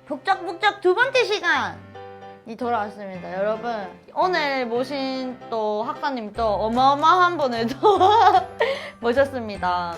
북적북적 두 번째 시간이 돌아왔습니다. 여러분, 오늘 모신 또 학사님 또 어마어마한 분을 또 모셨습니다.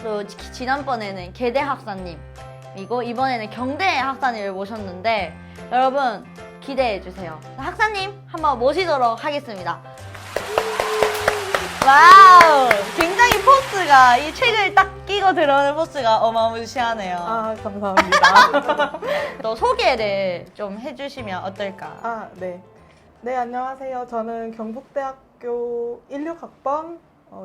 또 지난번에는 계대 학사님이고 이번에는 경대 학사님을 모셨는데 여러분 기대해주세요. 학사님 한번 모시도록 하겠습니다. 와우! 굉장히 포스가, 이 책을 딱 끼고 들어오는 포스가 어마무시하네요. 아, 감사합니다. 또 소개를 좀 해주시면 어떨까? 아, 네. 네, 안녕하세요. 저는 경북대학교 16학번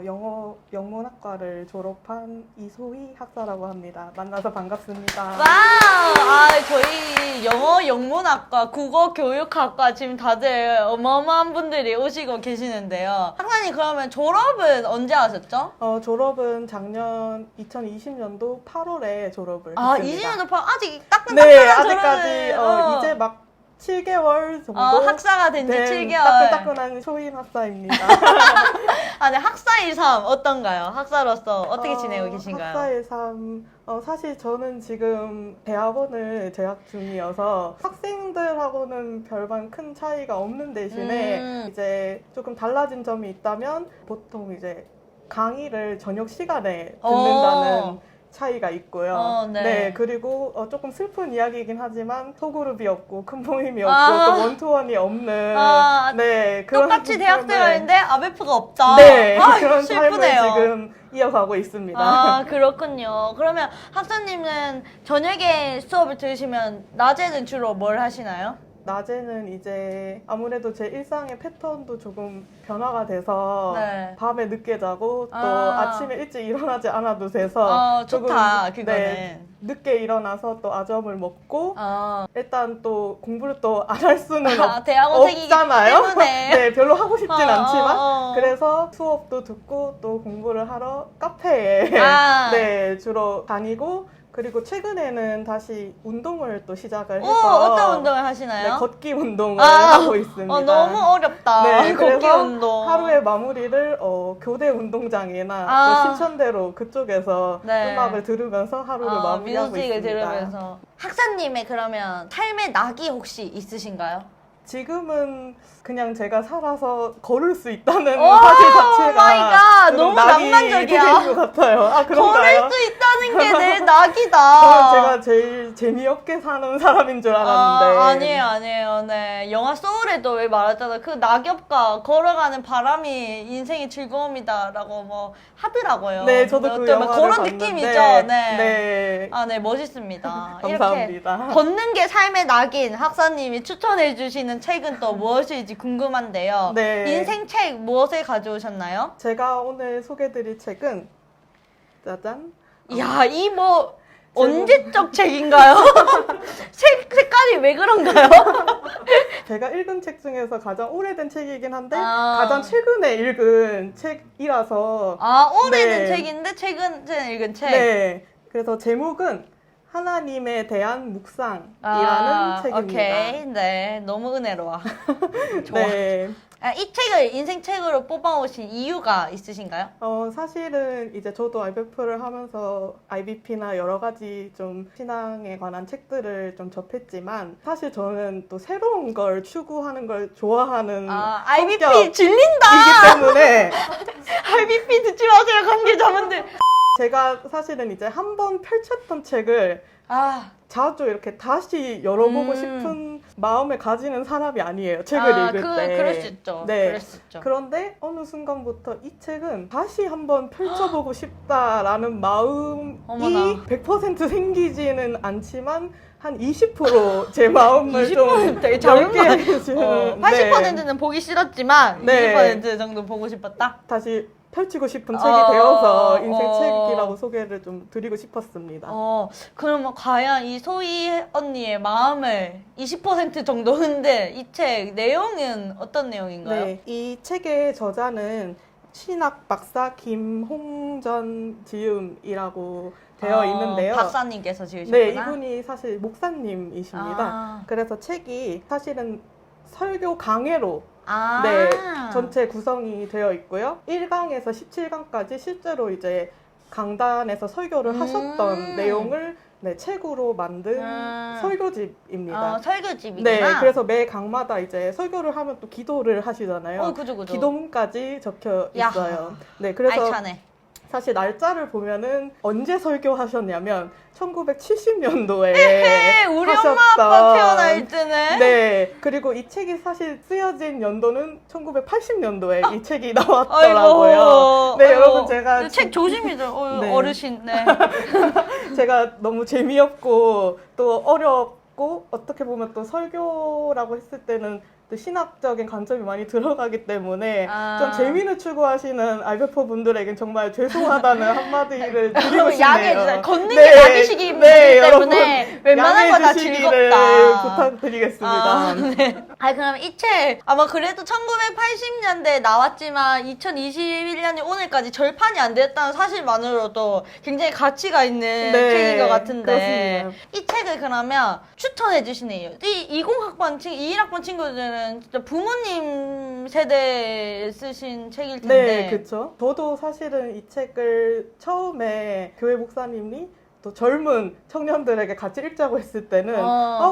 영어 영문학과를 졸업한 이소희 학사라고 합니다. 만나서 반갑습니다. 와우! 아, 저희 영어 영문학과, 국어 교육학과 지금 다들 어마어마한 분들이 오시고 계시는데요. 학사님 그러면 졸업은 언제 하셨죠? 졸업은 작년 2020년도 8월에 졸업을 아, 했습니다. 20년도 아직 따끈따끈한 네, 졸업을. 아직까지 이제 막 7개월 정도 학사가 된 지 된 7개월. 따끈따끈한 소인 학사입니다. 아, 네, 학사의 삶 어떤가요? 학사로서 어떻게 지내고 계신가요? 학사의 삶, 사실 저는 지금 대학원을 재학 중이어서 학생들하고는 별반 큰 차이가 없는 대신에 이제 조금 달라진 점이 있다면 보통 이제 강의를 저녁 시간에 듣는다는 차이가 있고요. 네. 네, 그리고 조금 슬픈 이야기이긴 하지만 소그룹이 없고 큰 모임이 없고 또 원투원이 없는 네, 그런 똑같이 대학생활인데 아베프가 없다. 네, 아, 그런 슬프네요. 삶을 지금 이어가고 있습니다. 아, 그렇군요. 그러면 학사님은 저녁에 수업을 들으시면 낮에는 주로 뭘 하시나요? 낮에는 이제 아무래도 제 일상의 패턴도 조금 변화가 돼서 네. 밤에 늦게 자고 또 아침에 일찍 일어나지 않아도 돼서 좋다, 조금, 그거는. 네, 늦게 일어나서 또 아점을 먹고 일단 또 공부를 또 안 할 수는 대학원생이기 없잖아요. 때문에. 네, 별로 하고 싶진 않지만 어. 그래서 수업도 듣고 또 공부를 하러 카페에 네, 주로 다니고 그리고 최근에는 다시 운동을 또 시작을 해서 어떤 운동을 하시나요? 네, 걷기 운동을 하고 있습니다. 너무 어렵다. 네, 걷기 그래서 운동. 하루의 마무리를 교대 운동장이나 또 신천대로 그쪽에서 네. 음악을 들으면서 하루를 마무리하고 뮤직을 있습니다. 들으면서. 학사님의 그러면 삶의 낙이 혹시 있으신가요? 지금은 그냥 제가 살아서 걸을 수 있다는 사실 자체가 좀 너무 낙이 낭만적이야. 되는 것 같아요. 아, 그런가요? 걸을 수 있다는 게 내 낙이다. 저는 제가 제일 재미없게 사는 사람인 줄 알았는데 아니에요. 네. 영화 소울에도 왜 말했잖아. 그 낙엽과 걸어가는 바람이 인생의 즐거움이다라고 뭐 하더라고요. 네, 저도 그 영화를 그런 봤는데, 느낌이죠. 네. 네. 아, 네, 멋있습니다. 감사합니다. 이렇게 걷는 게 삶의 낙인 학사님이 추천해 주시는 책은 또 무엇일지 궁금한데요. 네. 인생 책 무엇을 가져오셨나요? 제가 오늘 소개드릴 책은 짜잔. 이야, 이 뭐 언제적 책인가요? 색깔이 왜 그런가요? 제가 읽은 책 중에서 가장 오래된 책이긴 한데 가장 최근에 읽은 책이라서 오래된 네. 책인데 최근에 읽은 책. 네. 그래서 제목은 하나님에 대한 묵상이라는 책입니다. 오케이. 네. 너무 은혜로워. 좋아. 네. 이 책을 인생 책으로 뽑아오신 이유가 있으신가요? 사실은 이제 저도 IBF를 하면서 IBP나 여러 가지 좀 신앙에 관한 책들을 좀 접했지만 사실 저는 또 새로운 걸 추구하는 걸 좋아하는 IBP 질린다! 이기 때문에 IBP 듣지 마세요, 관계자분들. 제가 사실은 이제 한 번 펼쳤던 책을 자주 이렇게 다시 열어보고 싶은 마음을 가지는 사람이 아니에요. 책을 읽을 때. 그럴 수 있죠. 네. 그럴 수 있죠. 그런데 어느 순간부터 이 책은 다시 한번 펼쳐보고 싶다라는 마음이 어머나. 100% 생기지는 않지만 한 20%제 마음을 20% 좀 되게 작은 넓게 해주는 80%는 보기 싫었지만 네. 20% 정도 보고 싶었다? 다시 펼치고 싶은 책이 되어서 인생 책이라고 소개를 좀 드리고 싶었습니다. 그럼 과연 이 소희 언니의 마음을 20% 정도 흔들 이 책 내용은 어떤 내용인가요? 네, 이 책의 저자는 신학 박사 김홍전 지음이라고 되어 있는데요. 박사님께서 지으셨구나. 네, 이분이 사실 목사님이십니다. 그래서 책이 사실은 설교 강해로 네, 전체 구성이 되어 있고요. 1강에서 17강까지 실제로 이제 강단에서 설교를 하셨던 내용을 네, 책으로 만든 설교집입니다. 설교집이구나. 네, 그래서 매 강마다 이제 설교를 하면 또 기도를 하시잖아요. 그죠. 기도문까지 적혀 야. 있어요. 네, 그래서 알차네. 사실 날짜를 보면은 언제 설교하셨냐면 1970년도에 우리 엄마 아빠 태어날 때네. 네. 그리고 이 책이 사실 쓰여진 연도는 1980년도에 이 책이 나왔더라고요. 네, 여러분 제가 책 조심히 들어. 네. 어르신. 네. 제가 너무 재미없고 또 어렵고 어떻게 보면 또 설교라고 했을 때는 또 신학적인 관점이 많이 들어가기 때문에 좀 재미를 추구하시는 알베포 분들에겐 정말 죄송하다는 한마디를 드리고 싶네요. 양해해주세요. 걷는 게 낙이시기 때문에 웬만한 거 다 즐겁다. 부탁드리겠습니다. 네. 그럼 이 책 아마 그래도 1980년대에 나왔지만 2021년이 오늘까지 절판이 안 됐다는 사실만으로도 굉장히 가치가 있는 책인 것 같은데 그렇습니다. 이 책을 그러면 추천해 주시네요. 이 20학번 21학번 친구들은 진짜 부모님 세대에 쓰신 책일 텐데. 네, 그렇죠. 저도 사실은 이 책을 처음에 교회 목사님이 또 젊은 청년들에게 같이 읽자고 했을 때는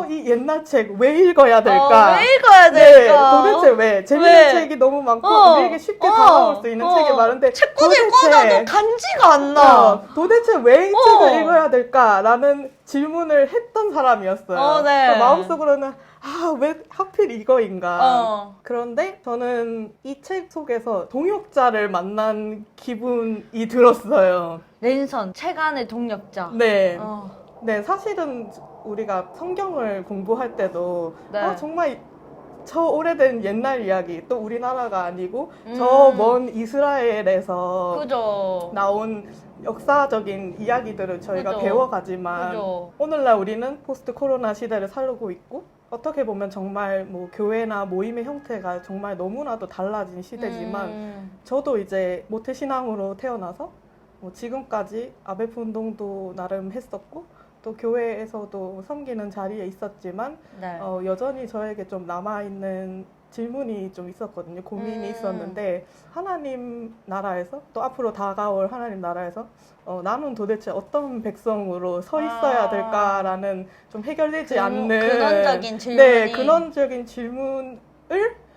이 옛날 책 왜 읽어야 될까? 왜 읽어야 될까? 네, 도대체 왜? 재밌는 책이 너무 많고 우리에게 쉽게 다가올 수 있는 책이 많은데 책꽂이를 꽂아도 간지가 안 나. 도대체 왜 이 책을 읽어야 될까라는 질문을 했던 사람이었어요. 네. 마음속으로는 왜 하필 이거인가. 그런데 저는 이 책 속에서 동역자를 만난 기분이 들었어요. 랜선, 책 안의 동역자. 네. 네, 사실은 우리가 성경을 공부할 때도 정말 저 오래된 옛날 이야기, 또 우리나라가 아니고 저 먼 이스라엘에서 그죠. 나온 역사적인 이야기들을 저희가 배워가지만 오늘날 우리는 포스트 코로나 시대를 살고 있고 어떻게 보면 정말 뭐 교회나 모임의 형태가 정말 너무나도 달라진 시대지만 저도 이제 모태신앙으로 태어나서 뭐 지금까지 아베프 운동도 나름 했었고 또 교회에서도 섬기는 자리에 있었지만 여전히 저에게 좀 남아있는 질문이 좀 있었거든요. 고민이 있었는데 하나님 나라에서 또 앞으로 다가올 하나님 나라에서 나는 도대체 어떤 백성으로 서 있어야 될까라는 좀 해결되지 않는 근원적인 질문이 네, 근원적인 질문을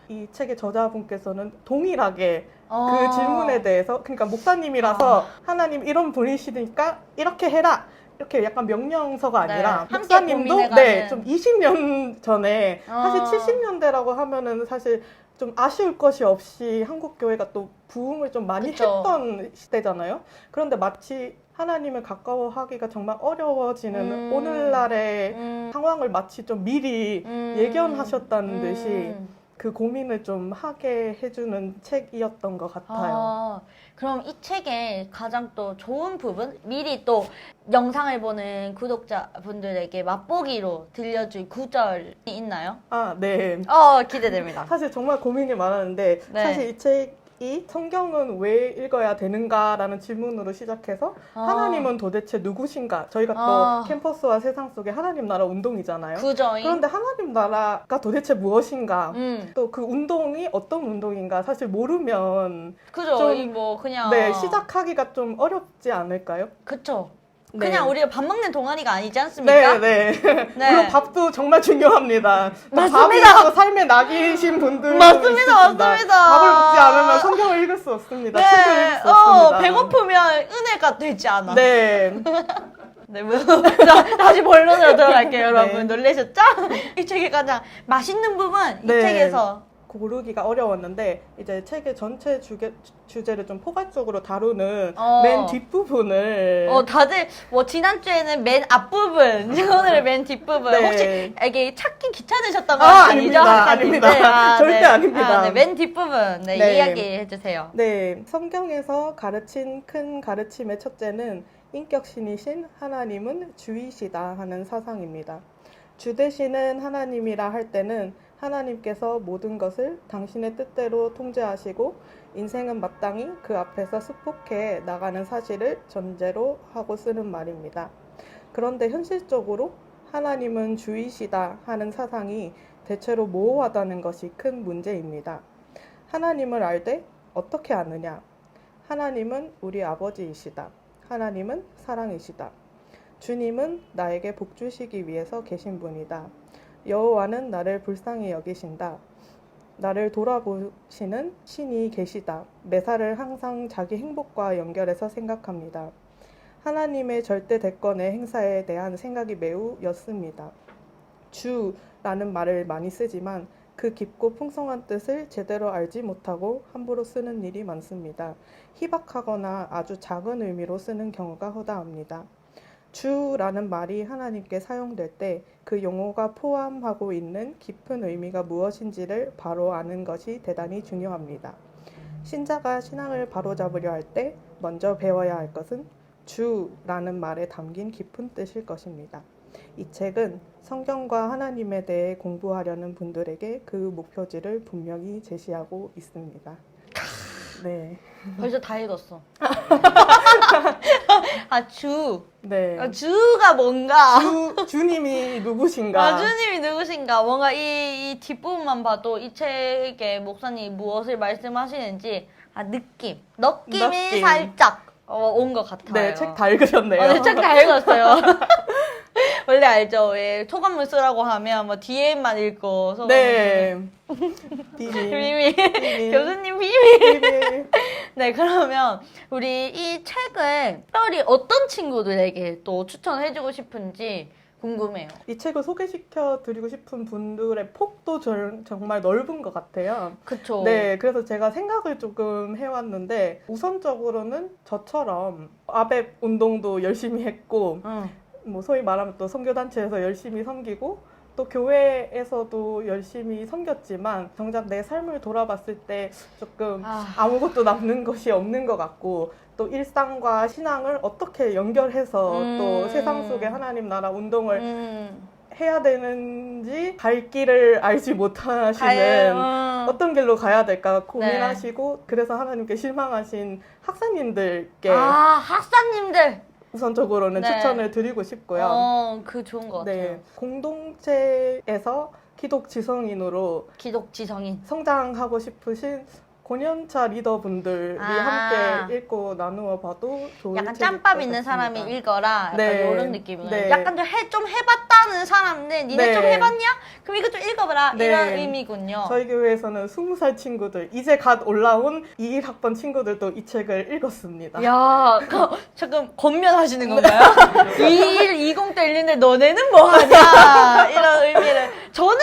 이 책의 저자분께서는 동일하게 그 질문에 대해서 그러니까 목사님이라서 하나님 이런 분이시니까 이렇게 해라 이렇게 약간 명령서가 아니라 목사님도 좀 20년 전에 사실 70년대라고 하면은 사실 좀 아쉬울 것이 없이 한국 교회가 또 부흥을 좀 많이 했던 시대잖아요. 그런데 마치 하나님을 가까워하기가 정말 어려워지는 오늘날의 상황을 마치 좀 미리 예견하셨다는 듯이 그 고민을 좀 하게 해주는 책이었던 것 같아요. 그럼 이 책의 가장 또 좋은 부분, 미리 또 영상을 보는 구독자분들에게 맛보기로 들려줄 구절이 있나요? 네. 기대됩니다. 사실 정말 고민이 많았는데 사실 이 책이 성경은 왜 읽어야 되는가라는 질문으로 시작해서 하나님은 도대체 누구신가? 저희가 또 캠퍼스와 세상 속의 하나님 나라 운동이잖아요. 그런데 하나님 나라가 도대체 무엇인가? 또 그 운동이 어떤 운동인가? 사실 모르면 좀 뭐 그냥 시작하기가 좀 어렵지 않을까요? 그쵸. 그냥 우리가 밥 먹는 동아리가 아니지 않습니까? 물론 밥도 정말 중요합니다. 맞습니다. 밥이 삶의 낙이신 분들 맞습니다. 밥을 먹지 않으면 성경을 읽을 수 없습니다. 책을 읽을 수 없습니다. 배고프면 은혜가 되지 않아. 네. 다시 본론으로 들어갈게요, 여러분. 놀라셨죠? 이 책의 가장 맛있는 부분, 이 책에서 고르기가 어려웠는데 이제 책의 전체 주제를 좀 포괄적으로 다루는 맨 뒷부분을 다들 뭐 지난주에는 맨 앞부분 오늘은 맨 뒷부분 혹시 이게 찾기 귀찮으셨던 건 아니죠? 아닙니다. 절대 아닙니다. 맨 뒷부분 이야기해 주세요. 네, 성경에서 가르친 큰 가르침의 첫째는 인격신이신 하나님은 주이시다 하는 사상입니다. 주 되시는 하나님이라 할 때는 하나님께서 모든 것을 당신의 뜻대로 통제하시고 인생은 마땅히 그 앞에서 수복해 나가는 사실을 전제로 하고 쓰는 말입니다. 그런데 현실적으로 하나님은 주이시다 하는 사상이 대체로 모호하다는 것이 큰 문제입니다. 하나님을 알되 어떻게 아느냐? 하나님은 우리 아버지이시다. 하나님은 사랑이시다. 주님은 나에게 복 주시기 위해서 계신 분이다. 여호와는 나를 불쌍히 여기신다. 나를 돌아보시는 신이 계시다. 매사를 항상 자기 행복과 연결해서 생각합니다. 하나님의 절대 대권의 행사에 대한 생각이 매우 였습니다. 주라는 말을 많이 쓰지만 그 깊고 풍성한 뜻을 제대로 알지 못하고 함부로 쓰는 일이 많습니다. 희박하거나 아주 작은 의미로 쓰는 경우가 허다합니다. 주라는 말이 하나님께 사용될 때 그 용어가 포함하고 있는 깊은 의미가 무엇인지를 바로 아는 것이 대단히 중요합니다. 신자가 신앙을 바로잡으려 할 때 먼저 배워야 할 것은 주라는 말에 담긴 깊은 뜻일 것입니다. 이 책은 성경과 하나님에 대해 공부하려는 분들에게 그 목표지를 분명히 제시하고 있습니다. 네. 벌써 다 읽었어. 아, 주. 네. 아, 주가 뭔가. 주님이 누구신가? 주님이 누구신가? 뭔가 이 뒷부분만 봐도 이 책에 목사님이 무엇을 말씀하시는지, 느낌이 살짝 온 것 같아요. 네, 책 다 읽으셨네요. 네, 책 다 읽었어요. 원래 알죠? 왜 소감을 쓰라고 하면 뭐 DM만 읽고 소감. 네. 비밀. 비밀. 교수님 비밀. 비밀. 네, 그러면 우리 이 책을 특별히 어떤 친구들에게 또 추천해주고 싶은지 궁금해요. 이 책을 소개시켜 드리고 싶은 분들의 폭도 정말 넓은 것 같아요. 그쵸. 네, 그래서 제가 생각을 조금 해왔는데 우선적으로는 저처럼 아베 운동도 열심히 했고 뭐 소위 말하면 또 선교단체에서 열심히 섬기고 또 교회에서도 열심히 섬겼지만 정작 내 삶을 돌아봤을 때 조금 아무것도 남는 것이 없는 것 같고 또 일상과 신앙을 어떻게 연결해서 또 세상 속에 하나님 나라 운동을 해야 되는지 갈 길을 알지 못하시는 어떤 길로 가야 될까 고민하시고 그래서 하나님께 실망하신 학사님들께 학사님들 우선적으로는 네. 추천을 드리고 싶고요. 그 좋은 것 같아요. 네, 공동체에서 기독 지성인으로 기독 지성인. 성장하고 싶으신 5년차 리더분들이 함께 읽고 나누어 봐도 좋을 약간 책일 짬밥 것 있는 같습니다. 사람이 읽어라. 약간 네. 이런 느낌이에요. 네. 약간 좀 해봤다는 사람들, 니네 네. 좀 해봤냐? 그럼 이거 좀 읽어봐라. 네. 이런 의미군요. 저희 교회에서는 20살 친구들, 이제 갓 올라온 21학번 친구들도 이 책을 읽었습니다. 야, 잠깐 권면하시는 건가요? 2120 때 읽는데 너네는 뭐하냐? 이런 의미를. 저는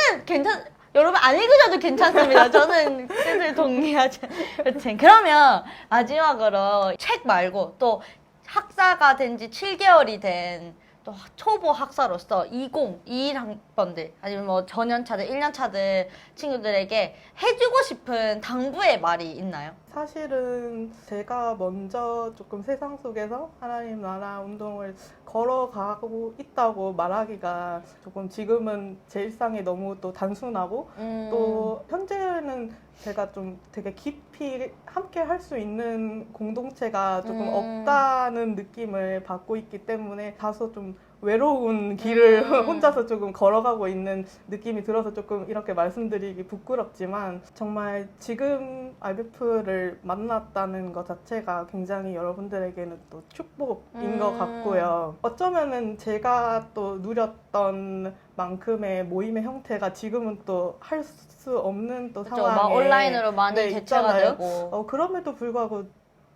여러분 안 읽으셔도 괜찮습니다. 저는 뜻을 동의하지. 여튼 그러면 마지막으로 책 말고 또 학사가 된 지 7개월이 된 또 초보 학사로서 21학번들 아니면 뭐 전년차들, 1년차들 친구들에게 해주고 싶은 당부의 말이 있나요? 사실은 제가 먼저 조금 세상 속에서 하나님 나라 운동을 걸어가고 있다고 말하기가 조금 지금은 제 일상이 너무 또 단순하고 또 현재는 제가 좀 되게 깊이 함께 할 수 있는 공동체가 조금 없다는 느낌을 받고 있기 때문에 다소 좀 외로운 길을 혼자서 조금 걸어가고 있는 느낌이 들어서 조금 이렇게 말씀드리기 부끄럽지만 정말 지금 IBF를 만났다는 것 자체가 굉장히 여러분들에게는 또 축복인 것 같고요. 어쩌면은 제가 또 누렸던 만큼의 모임의 형태가 지금은 또 할 수 없는 또 그렇죠. 상황에 온라인으로 많이 대체가 있잖아요. 되고 그럼에도 불구하고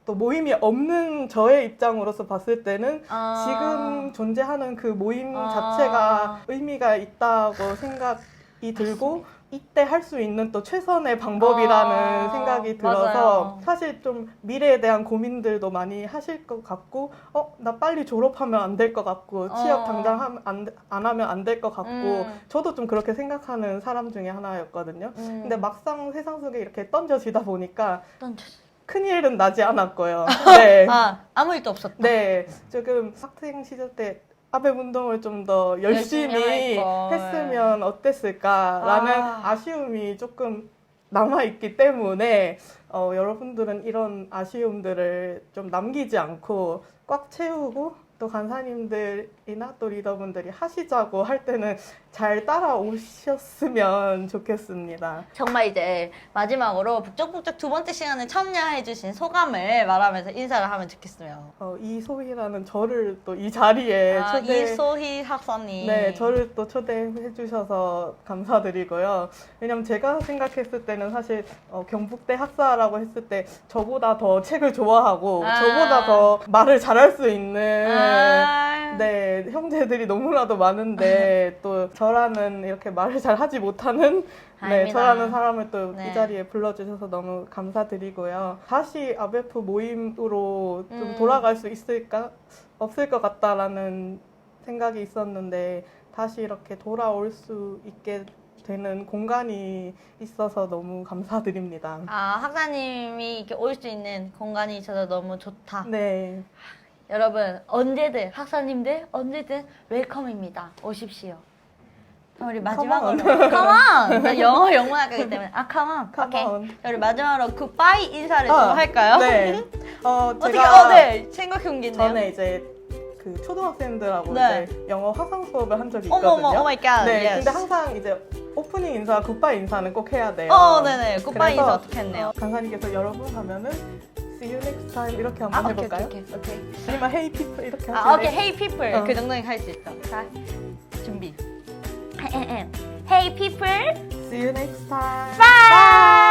또 모임이 없는 저의 입장으로서 봤을 때는 지금 존재하는 그 모임 자체가 의미가 있다고 생각이 들고 이때 할 수 있는 또 최선의 방법이라는 생각이 들어서 맞아요. 사실 좀 미래에 대한 고민들도 많이 하실 것 같고 나 빨리 졸업하면 안 될 것 같고 취업 당장 안 하면 안 될 것 같고 저도 좀 그렇게 생각하는 사람 중에 하나였거든요. 근데 막상 세상 속에 이렇게 던져지다 보니까 큰일은 나지 않았고요. 네. 아무 일도 없었다. 네. 조금 학생 시절 때 아베 운동을 좀 더 열심히 했으면 어땠을까라는 아쉬움이 조금 남아있기 때문에 여러분들은 이런 아쉬움들을 좀 남기지 않고 꽉 채우고 또 간사님들이나 또 리더분들이 하시자고 할 때는 잘 따라오셨으면 좋겠습니다. 정말 이제 마지막으로 북적북적 두 번째 시간에 참여해주신 소감을 말하면서 인사를 하면 좋겠어요. 이소희라는 저를 또 이 자리에 이소희 학사님. 네, 저를 또 초대해 주셔서 감사드리고요. 왜냐면 제가 생각했을 때는 사실 경북대 학사라고 했을 때 저보다 더 책을 좋아하고 저보다 더 말을 잘할 수 있는 네, 형제들이 너무나도 많은데 또 저라는 이렇게 말을 잘 하지 못하는 네, 저라는 사람을 또 이 자리에 불러주셔서 너무 감사드리고요. 다시 아베프 모임으로 좀 돌아갈 수 있을까? 없을 것 같다라는 생각이 있었는데 다시 이렇게 돌아올 수 있게 되는 공간이 있어서 너무 감사드립니다. 학사님이 이렇게 올 수 있는 공간이 있어서 너무 좋다. 네. 여러분 언제든 학사님들 언제든 웰컴입니다. 오십시오. 우리 마지막으로 come on! 나 영어 영문학과이기 때문에 come on. Come on. 우리 마지막으로 굿바이 인사를 좀 할까요? 네. 어떻게 네 생각해온 게 있네요. 전에 이제 그 초등학생들하고 네. 이제 영어 화상 수업을 한 적이 있거든요. 어머, 오 마이 갓. 네, yes. 근데 항상 이제 오프닝 인사, 굿바이 인사는 꼭 해야 돼요. 네네. 굿바이 그래서, 인사 어떻게 했네요? 강사님께서 여러분 하면은 See you next time 이렇게 한번 해볼까요? 오케이. 아니면 Hey people 이렇게 하실래요? 오케이. Hey people. 그 정도는 할 수 있어. 자, 준비. Hey people. See you next time. Bye.